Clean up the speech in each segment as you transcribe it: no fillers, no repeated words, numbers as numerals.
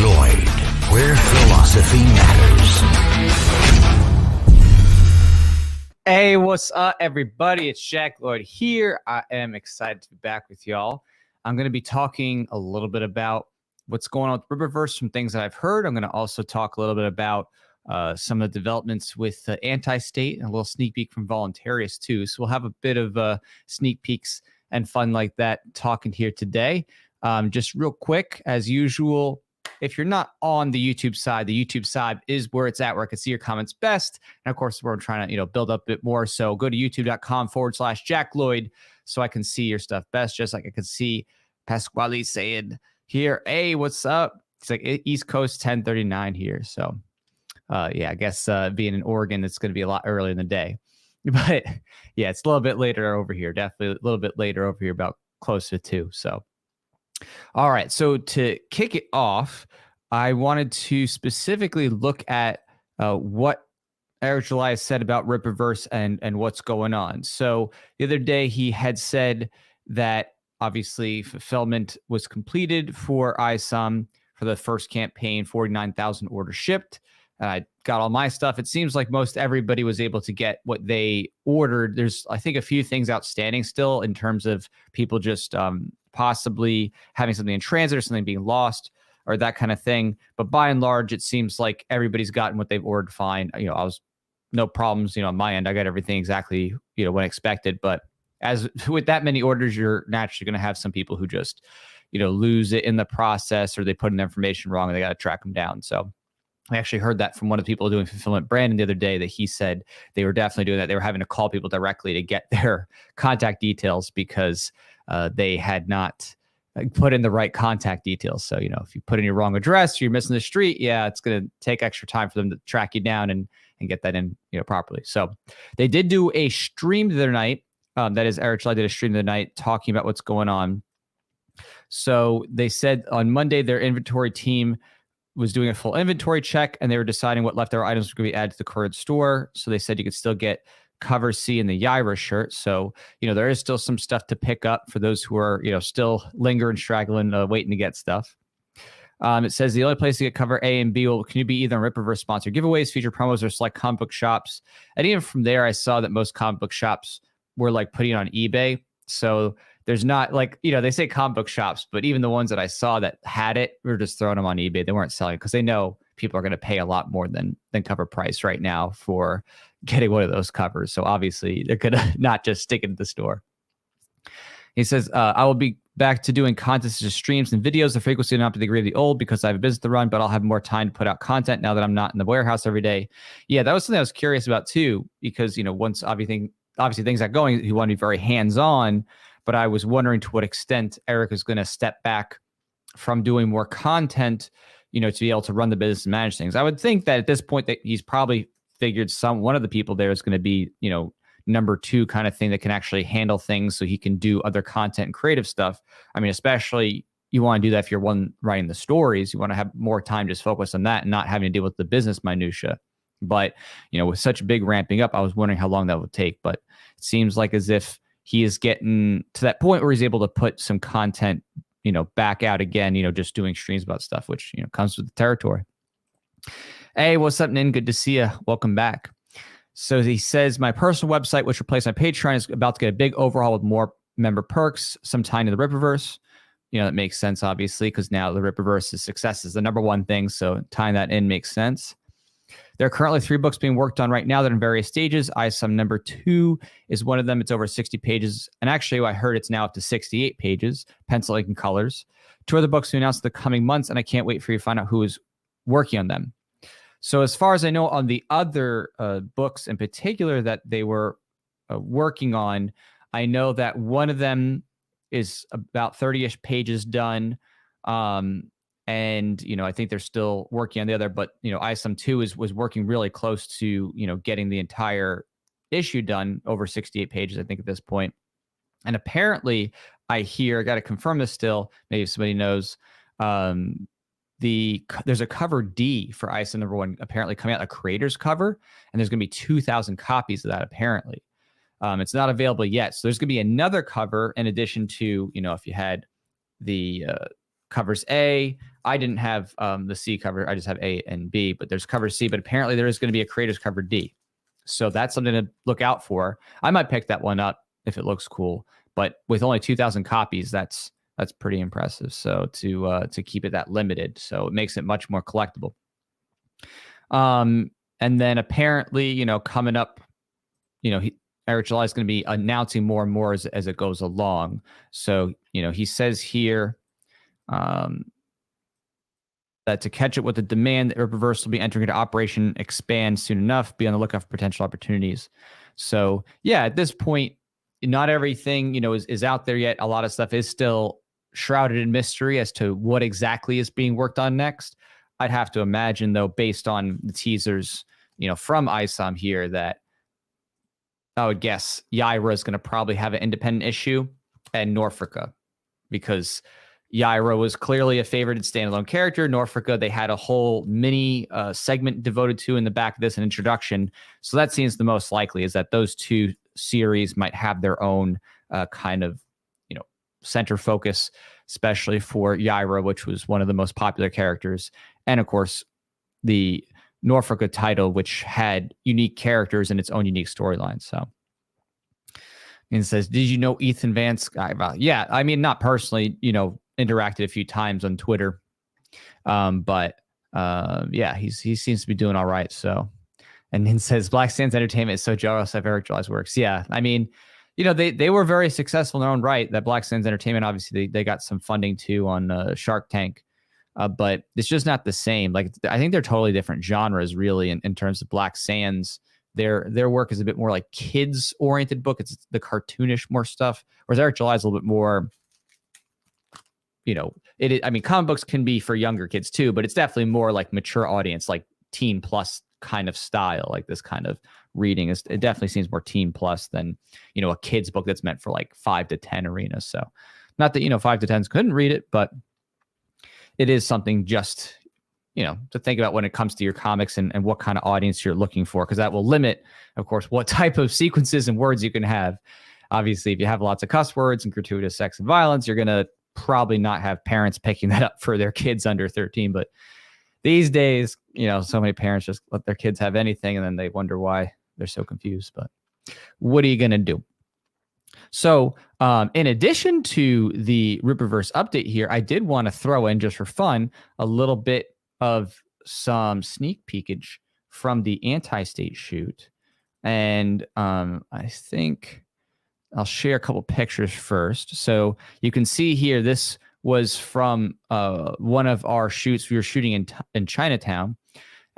Lloyd, where philosophy matters. Hey, what's up, everybody? It's Jack Lloyd here. I am excited to be back with y'all. I'm going to be talking a little bit about what's going on with Rippaverse, some things that I've heard. I'm going to also talk a little bit about some of the developments with Antistate and a little sneak peek from Voluntarius too. So we'll have a bit of sneak peeks and fun like that talking here today. Just real quick, as usual, if you're not on the YouTube side is where it's at, where I can see your comments best. And of course, we're trying to, build up a bit more. So go to youtube.com/Jack Lloyd so I can see your stuff best, just like I can see Pasquale saying here, hey, what's up? It's like East Coast 10:39 here. So yeah, I guess being in Oregon, it's going to be a lot earlier in the day. But yeah, it's a little bit later over here. Definitely a little bit later over here, about closer to. So all right, so to kick it off, I wanted to specifically look at what Eric July said about Rippaverse and what's going on. So the other day he had said that obviously fulfillment was completed for Isom for the first campaign, 49,000 orders shipped. I got all my stuff. It seems like most everybody was able to get what they ordered. There's, I think, a few things outstanding still in terms of people just possibly having something in transit or something being lost or that kind of thing. But by and large, it seems like everybody's gotten what they've ordered fine. I was no problems, on my end. I got everything exactly, when expected. But as with that many orders, you're naturally going to have some people who just, lose it in the process, or they put in the information wrong and they got to track them down. So I actually heard that from one of the people doing fulfillment, Brandon, the other day, that he said they were definitely doing that. They were having to call people directly to get their contact details because they had not put in the right contact details. So, if you put in your wrong address, you're missing the street. Yeah, it's going to take extra time for them to track you down and get that in, properly. So they did do a stream the other night. That is, Eric July did a stream the other night talking about what's going on. So they said on Monday, their inventory team was doing a full inventory check, and they were deciding what leftover items were going to be added to the current store. So they said you could still get cover C and the Yaira shirt. So, there is still some stuff to pick up for those who are, still lingering, straggling, waiting to get stuff. It says the only place to get cover A and B can you be either on Rippaverse sponsored giveaways, feature promos, or select comic book shops. And even from there, I saw that most comic book shops were like putting it on eBay. So there's not like, they say comic book shops, but even the ones that I saw that had it were just throwing them on eBay. They weren't selling because they know people are going to pay a lot more than cover price right now for getting one of those covers. So obviously they're going to not just stick it in the store. He says, I will be back to doing contests, streams, and videos. The frequency will not be the degree of the old because I have a business to run, but I'll have more time to put out content now that I'm not in the warehouse every day. Yeah, that was something I was curious about too, because, once obviously things got going, you want to be very hands-on. But I was wondering to what extent Eric is going to step back from doing more content, to be able to run the business and manage things. I would think that at this point that he's probably figured one of the people there is going to be, number two kind of thing that can actually handle things so he can do other content and creative stuff. I mean, especially you want to do that if you're one writing the stories. You want to have more time just focus on that and not having to deal with the business minutia. But, with such big ramping up, I was wondering how long that would take. But it seems like as if he is getting to that point where he's able to put some content, back out again, just doing streams about stuff, which, comes with the territory. Hey, what's up, Nin? Good to see you. Welcome back. So he says, my personal website, which replaced my Patreon, is about to get a big overhaul with more member perks, some tying to the Rippaverse. That makes sense, obviously, because now the Rippaverse's success is the number one thing. So tying that in makes sense. There are currently 3 books being worked on right now that are in various stages. Isom number 2 is one of them. It's over 60 pages. And actually, I heard it's now up to 68 pages, pencil, ink, and colors. 2 other books to announce in the coming months, and I can't wait for you to find out who is working on them. So as far as I know, on the other books in particular that they were working on, I know that one of them is about 30-ish pages done. And, I think they're still working on the other, but, Isom 2 was working really close to, getting the entire issue done, over 68 pages, I think, at this point. And apparently I got to confirm this still, maybe if somebody knows, there's a cover D for Isom number 1 apparently coming out, a creator's cover, and there's going to be 2,000 copies of that apparently. It's not available yet. So there's going to be another cover in addition to, if you had the covers A. I didn't have the C cover. I just have A and B, but there's cover C. But apparently there is going to be a creator's cover D. So that's something to look out for. I might pick that one up if it looks cool. But with only 2,000 copies, that's pretty impressive. So to keep it that limited, so it makes it much more collectible. And then apparently, coming up, Eric July is going to be announcing more and more as it goes along. So, he says here that to catch up with the demand, that Rippaverse will be entering into operation, expand soon enough, be on the lookout for potential opportunities. So, yeah, at this point, not everything, is out there yet. A lot of stuff is still shrouded in mystery as to what exactly is being worked on next. I'd have to imagine, though, based on the teasers, from Isom here, that I would guess Yaira is going to probably have an independent issue, and Norfolka, because Yaira was clearly a favorited standalone character. Norfolka, they had a whole mini segment devoted to in the back of this, an introduction. So that seems the most likely, is that those two series might have their own kind of, center focus, especially for Yaira, which was one of the most popular characters. And of course, the Norfolka title, which had unique characters and its own unique storyline. So, and it says, did you know Ethan Vance? Yeah, I mean, not personally, interacted a few times on Twitter. But yeah, he seems to be doing all right. So, and then says Black Sands Entertainment is so jealous of Eric July's works. Yeah, I mean, they were very successful in their own right. That Black Sands Entertainment, obviously, they got some funding too on Shark Tank. But it's just not the same. Like, I think they're totally different genres, really, in terms of Black Sands. Their work is a bit more like kids-oriented book. It's the cartoonish more stuff. Whereas Eric July is a little bit more, I mean, comic books can be for younger kids too, but it's definitely more like mature audience, like teen plus kind of style. Like this kind of reading it definitely seems more teen plus than, a kid's book that's meant for like 5 to 10 arenas. So not that, 5 to 10s couldn't read it, but it is something just, to think about when it comes to your comics and what kind of audience you're looking for, because that will limit, of course, what type of sequences and words you can have. Obviously, if you have lots of cuss words and gratuitous sex and violence, you're going to probably not have parents picking that up for their kids under 13. But these days, so many parents just let their kids have anything, and then they wonder why they're so confused. But what are you going to do? So in addition to the Rippaverse update here, I did want to throw in, just for fun, a little bit of some sneak peekage from the Antistage Shoot. And I think I'll share a couple pictures first. So you can see here, this was from one of our shoots. We were shooting in Chinatown.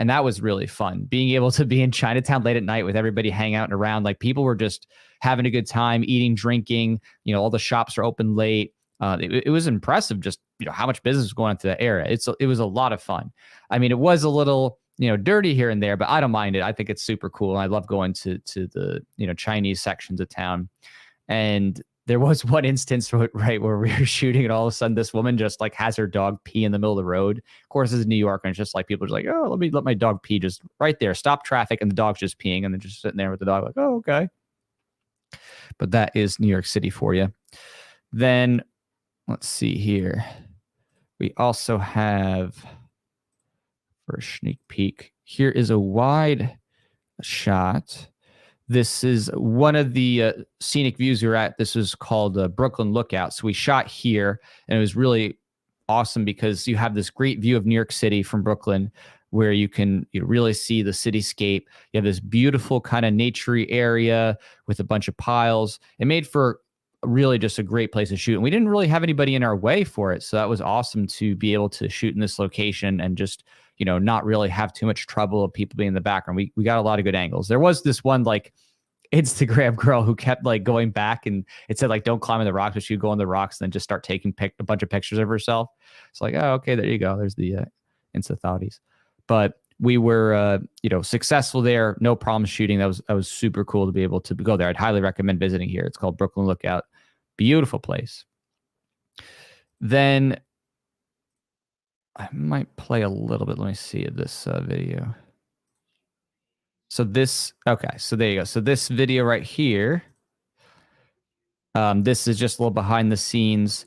And that was really fun, being able to be in Chinatown late at night with everybody hanging out and around. Like, people were just having a good time, eating, drinking. All the shops are open late. It was impressive, just how much business was going on through that area. It was a lot of fun. I mean, it was a little dirty here and there, but I don't mind it. I think it's super cool, and I love going to the Chinese sections of town. And there was one instance, right, where we were shooting, and all of a sudden this woman just like has her dog pee in the middle of the road. Of course, this is New York, and it's just like people are just like, oh, let my dog pee just right there. Stop traffic, and the dog's just peeing, and they're just sitting there with the dog like, oh, okay. But that is New York City for you. Then let's see here. We also have, for a sneak peek, here is a wide shot. This is one of the scenic views we were at. This is called Brooklyn Lookout. So we shot here, and it was really awesome because you have this great view of New York City from Brooklyn, where you can really see the cityscape. You have this beautiful kind of naturey area with a bunch of piles. It made for really just a great place to shoot. And we didn't really have anybody in our way for it. So that was awesome to be able to shoot in this location and just, not really have too much trouble of people being in the background. We got a lot of good angles. There was this one like Instagram girl who kept like going back, and it said like, don't climb on the rocks, but she'd go on the rocks and then just start taking a bunch of pictures of herself. It's like, oh, okay, there you go. There's the Insta thoughties. But we were, successful there. No problem shooting. That was super cool to be able to go there. I'd highly recommend visiting here. It's called Brooklyn Lookout. Beautiful place. Then I might play a little bit. Let me see this video. So this, okay, so there you go. So this video right here, this is just a little behind the scenes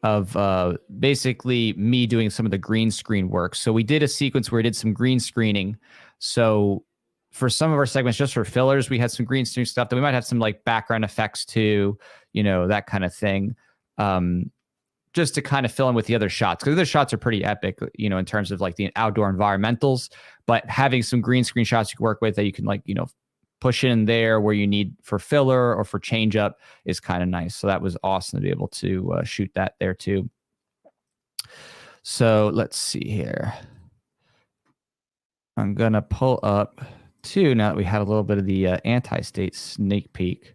of basically me doing some of the green screen work. So we did a sequence where we did some green screening. So for some of our segments, just for fillers, we had some green screen stuff. Then we might have some like background effects too, that kind of thing. Just to kind of fill in with the other shots, because the other shots are pretty epic, in terms of like the outdoor environmentals, but having some green screen shots you can work with that you can like, push in there where you need for filler or for change up is kind of nice. So that was awesome to be able to shoot that there too. So let's see here. I'm going to pull up too, now that we had a little bit of the anti-state sneak peek.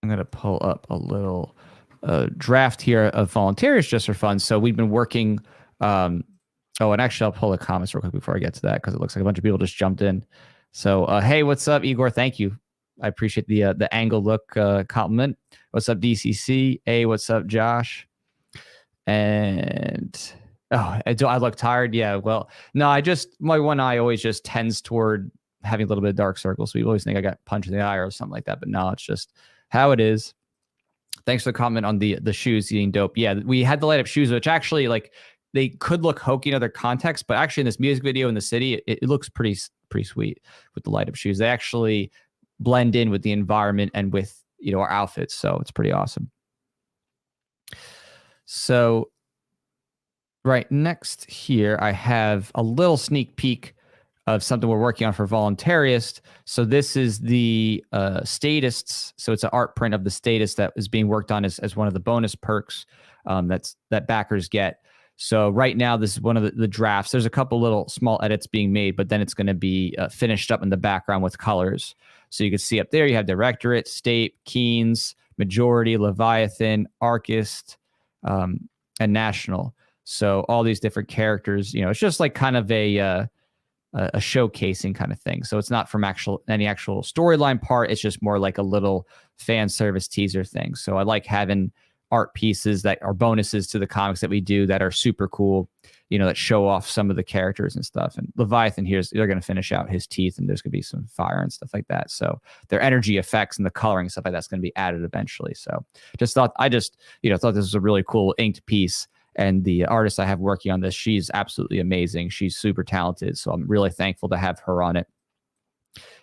I'm going to pull up a little draft here of volunteers just for fun. So we've been working. And actually, I'll pull the comments real quick before I get to that, because it looks like a bunch of people just jumped in. So, hey, what's up, Igor? Thank you. I appreciate the angle look compliment. What's up, DCC? Hey, what's up, Josh? And I look tired. Yeah, well, no, my one eye always just tends toward having a little bit of dark circles. So you always think I got punched in the eye or something like that. But no, it's just how it is. Thanks for the comment on the shoes eating dope. Yeah, we had the light up shoes, which actually like they could look hokey in other contexts, but actually in this music video in the city, it looks pretty sweet with the light up shoes. They actually blend in with the environment and with our outfits, so it's pretty awesome. So right next here, I have a little sneak peek of something we're working on for Voluntarist. So this is the statists. So it's an art print of the statist that is being worked on as one of the bonus perks that backers get. So right now, this is one of the drafts. There's a couple little small edits being made, but then it's going to be finished up in the background with colors. So you can see up there, you have Directorate, State, Keynes, Majority, Leviathan, Archist, and National. So all these different characters, it's just like kind of a showcasing kind of thing. So it's not from any actual storyline part. It's just more like a little fan service teaser thing. So I like having art pieces that are bonuses to the comics that we do that are super cool, that show off some of the characters and stuff. And Leviathan they're going to finish out his teeth, and there's going to be some fire and stuff like that. So their energy effects and the coloring and stuff like that's going to be added eventually. So thought this was a really cool inked piece. And the artist I have working on this, she's absolutely amazing. She's super talented. So I'm really thankful to have her on it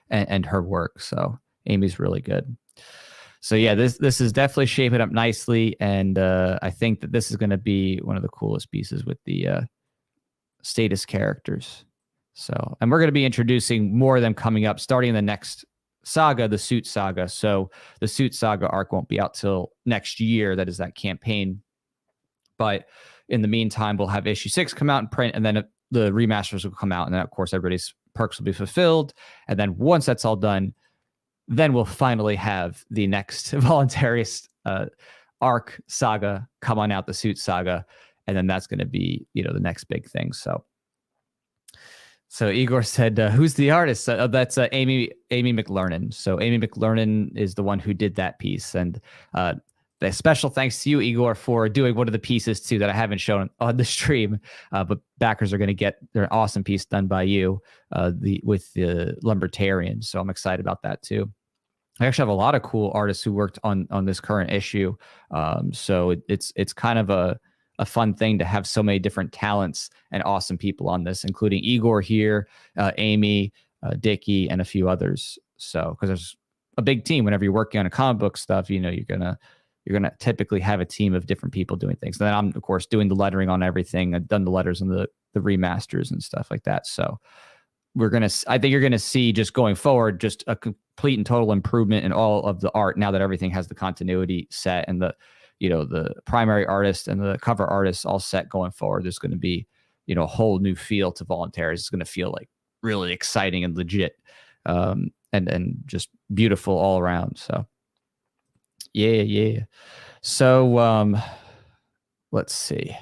and her work. So Amy's really good. So yeah, this is definitely shaping up nicely. And I think that this is going to be one of the coolest pieces with the status characters. So, and we're going to be introducing more of them coming up, starting in the next saga, the Suit Saga. So the Suit Saga arc won't be out till next year. That is that campaign. But in the meantime, we'll have issue 6 come out in print, and then the remasters will come out. And then, of course, everybody's perks will be fulfilled. And then once that's all done, then we'll finally have the next Voluntarist arc saga come on out, the Suit Saga. And then that's going to be, the next big thing. So Igor said, who's the artist? That's Amy McLernan. So Amy McLernan is the one who did that piece. And the special thanks to you, Igor, for doing one of the pieces too that I haven't shown on the stream, but backers are going to get their awesome piece done by you with the Libertarian. So I'm excited about that too. I actually have a lot of cool artists who worked on this current issue. So it's kind of a fun thing to have so many different talents and awesome people on this, including Igor here, Amy, Dickie, and a few others. So because there's a big team whenever you're working on a comic book stuff, you're gonna typically have a team of different people doing things. And then I'm, of course, doing the lettering on everything. I've done the letters and the remasters and stuff like that. So I think you're going to see, just going forward, just a complete and total improvement in all of the art now that everything has the continuity set and the primary artist and the cover artist all set going forward. There's going to be, a whole new feel to Voluntaries. It's going to feel like really exciting and legit, and just beautiful all around. So yeah. So let's see.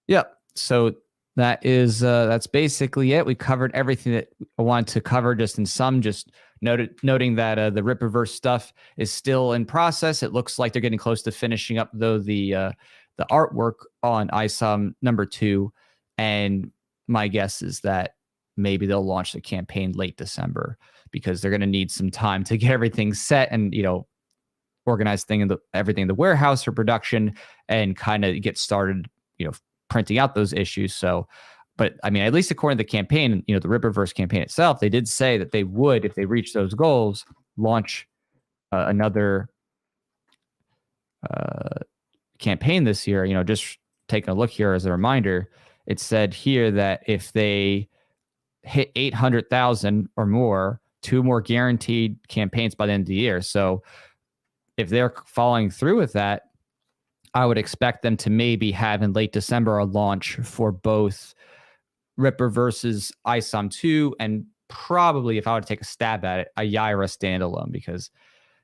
Yep. So that's basically it. We covered everything that I wanted to cover, just in some, just noting that the Rippaverse stuff is still in process. It looks like they're getting close to finishing up, though, the artwork on Isom #2. And my guess is that maybe they'll launch the campaign late December, because they're going to need some time to get everything set and, organize everything in the warehouse for production and kind of get started, printing out those issues. So, but I mean, at least according to the campaign, the Rippaverse campaign itself, they did say that they would, if they reach those goals, launch another campaign this year. Just taking a look here as a reminder, it said here that if they hit 800,000 or more, 2 more guaranteed campaigns by the end of the year. So if they're following through with that, I would expect them to maybe have in late December a launch for both Rippaverse's Isom 2 and probably, if I would take a stab at it, a Yaira standalone, because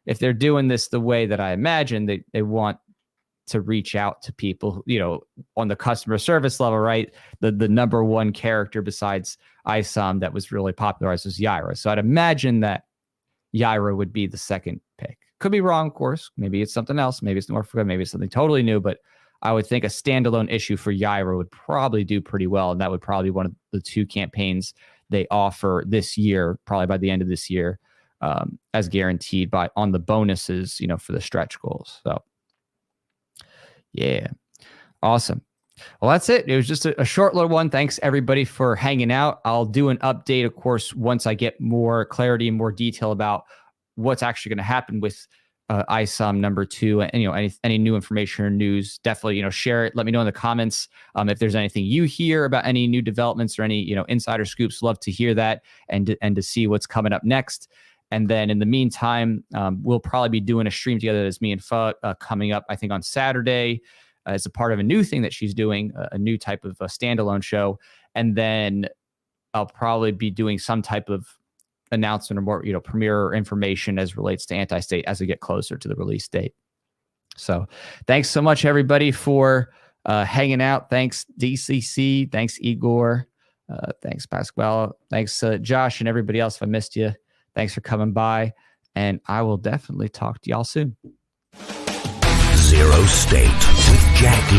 if they're doing this the way that I imagine, they want to reach out to people, on the customer service level, right? The number one character besides Isom that was really popularized was Yaira. So I'd imagine that Yaira would be the second pick. Could be wrong, of course. Maybe it's something else. Maybe it's North Korea. Maybe it's something totally new. But I would think a standalone issue for Yaira would probably do pretty well. And that would probably be one of the 2 campaigns they offer this year, probably by the end of this year, as guaranteed on the bonuses, for the stretch goals. So, yeah. Awesome. Well, that's it. It was just a short little one. Thanks, everybody, for hanging out. I'll do an update, of course, once I get more clarity and more detail about what's actually going to happen with Isom number 2, and any new information or news. Definitely, share it. Let me know in the comments if there's anything you hear about any new developments or any insider scoops. Love to hear that and to see what's coming up next. And then in the meantime, we'll probably be doing a stream together as me and Pho coming up, I think, on Saturday as a part of a new thing that she's doing, a new type of a standalone show. And then I'll probably be doing some type of announcement or more, premiere information as relates to Antistage as we get closer to the release date. So thanks so much, everybody, for hanging out. Thanks, DCC. Thanks, Igor. Thanks, Pasquale. Thanks, Josh, and everybody else if I missed you. Thanks for coming by, and I will definitely talk to y'all soon. Zero State with Jack